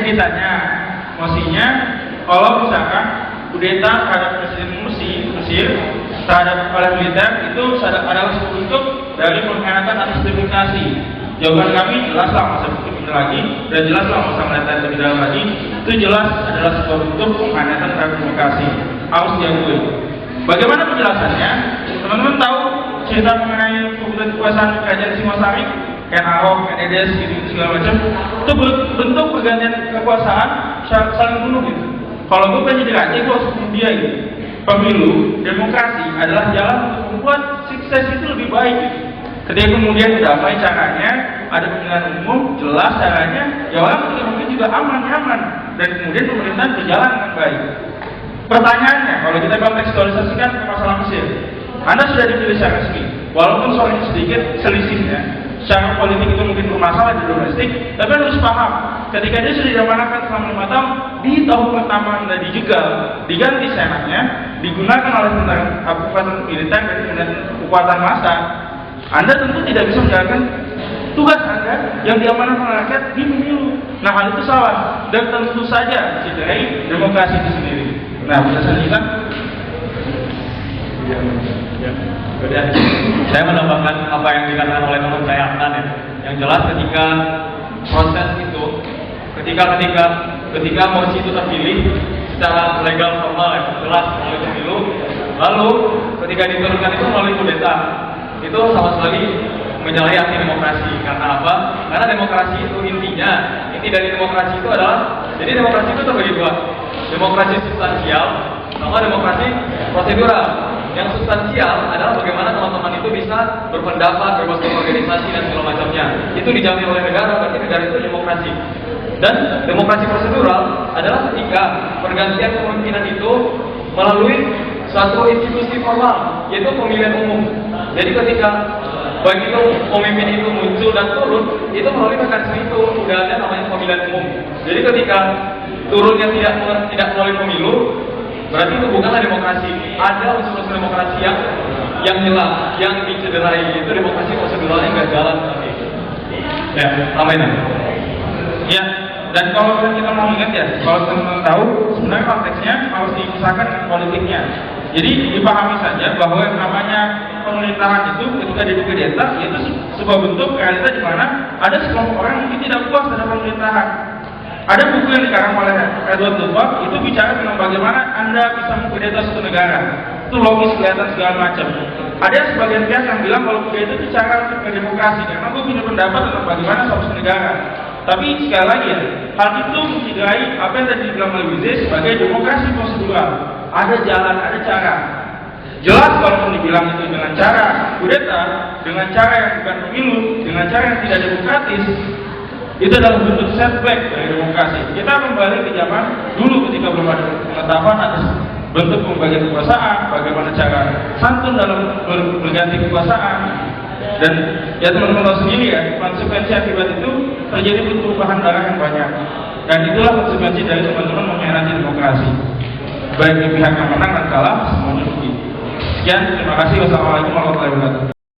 ceritanya, mosinya kalau misalkan kudeta terhadap presiden Mesir terhadap oleh militer itu adalah sebuah bentuk dari pengkhianatan atas demokrasi. Jawaban kami jelaslah, masa berpikir lagi dan jelaslah masa melihat lebih dalam lagi, itu jelas adalah sebuah bentuk pengkhianatan terhadap demokrasi. Harus diakui. Bagaimana penjelasannya? Teman-teman tahu cerita mengenai perebutan kekuasaan kerajaan Singosari, Ken Arok, Ken Edes, gitu segala macam. Itu bentuk pergantian kekuasaan saling bunuh gitu. Kalau gue pengen jadi raja, gue harus bunuh dia gitu. Pemilu, demokrasi adalah jalan untuk membuat sukses itu lebih baik gitu. Ketika kemudian damai caranya, ada pemilihan umum, jelas caranya, ya orang ketika mungkin juga aman, nyaman, dan kemudian pemerintahan berjalan dengan baik. Pertanyaannya, kalau kita kontekstualisasikan ke masalah Mesir, Anda sudah dipilih secara resmi, walaupun soalnya sedikit selisihnya, secara politik itu mungkin bermasalah di domestik, tapi harus paham, ketika dia sudah diamanahkan selama 5 tahun, di tahun pertama Anda dijegal, diganti senatnya, digunakan oleh tentara kekuatan militer dan kekuatan massa, Anda tentu tidak bisa menjalankan tugas Anda yang diamanahkan oleh rakyat di pemilu. Nah, hal itu salah dan tentu saja mencederai demokrasi itu sendiri. Nah, penjelasan kita. Ya. Saya menambahkan apa yang dikatakan oleh teman saya Adnan ya. Yang jelas ketika proses itu, ketika mosi itu terpilih secara legal formal ya, jelas melalui pemilu, lalu ketika diturunkan itu melalui kudeta, itu sama sekali menyalahi arti demokrasi. Karena apa? Karena demokrasi itu inti dari demokrasi itu adalah, jadi demokrasi itu terbagi dua, demokrasi substansial sama demokrasi prosedural. Yang substansial adalah bagaimana teman-teman itu bisa berpendapat, bebas berorganisasi dan segala macamnya. Itu dijamin oleh negara, berarti negara itu demokrasi. Dan demokrasi prosedural adalah ketika pergantian kepemimpinan itu melalui suatu institusi formal, yaitu pemilihan umum. Jadi ketika baik itu pemimpin itu muncul dan turun, itu melalui mekanisme itu sudah ada namanya pemilihan umum. Jadi ketika turunnya tidak melalui pemilu, berarti itu bukanlah demokrasi. Ada unsur-unsur demokrasi yang jelas, yang dicederai, itu demokrasi proseduralnya nggak jalan seperti itu. Ya, tambahin. Ya, dan kalau kita mau ingat ya, kalau teman-teman tahu, sebenarnya konteksnya harus dipisahkan dengan politiknya. Jadi dipahami saja bahwa yang namanya pemerintahan itu ketika dikudeta, itu sebuah bentuk realita di mana ada sekelompok orang yang mungkin tidak puas terhadap pemerintahan. Ada buku yang dikarang oleh Edward Luttwak, itu bicara tentang bagaimana Anda bisa mengkudeta suatu negara. Itu logis, kelihatan segala macam. Ada sebagian pihak yang bilang kalau kudeta itu cara untuk berdemokrasi, karena gue punya pendapat tentang bagaimana suatu negara. Tapi sekali lagi ya, hal itu mencederai apa yang tadi dibilang oleh Wize sebagai demokrasi prosedural. Ada jalan, ada cara. Jelas kalau dibilang itu dengan cara kudeta, dengan cara yang bukan pemilu, dengan cara yang tidak demokratis, itu adalah bentuk setback dari demokrasi. Kita kembali ke zaman dulu ketika belum ada pengetahuan atas bentuk pembagian kekuasaan, bagaimana cara santun dalam berganti kekuasaan. Dan ya teman-teman tahu sendiri ya, konsekuensi akibat itu terjadi perubahan darah yang banyak. Dan itulah konsekuensi dari teman-teman mengkhianati demokrasi. Baik di pihak yang menang dan kalah, semuanya begitu. Sekian, terima kasih. Wassalamualaikum warahmatullahi wabarakatuh.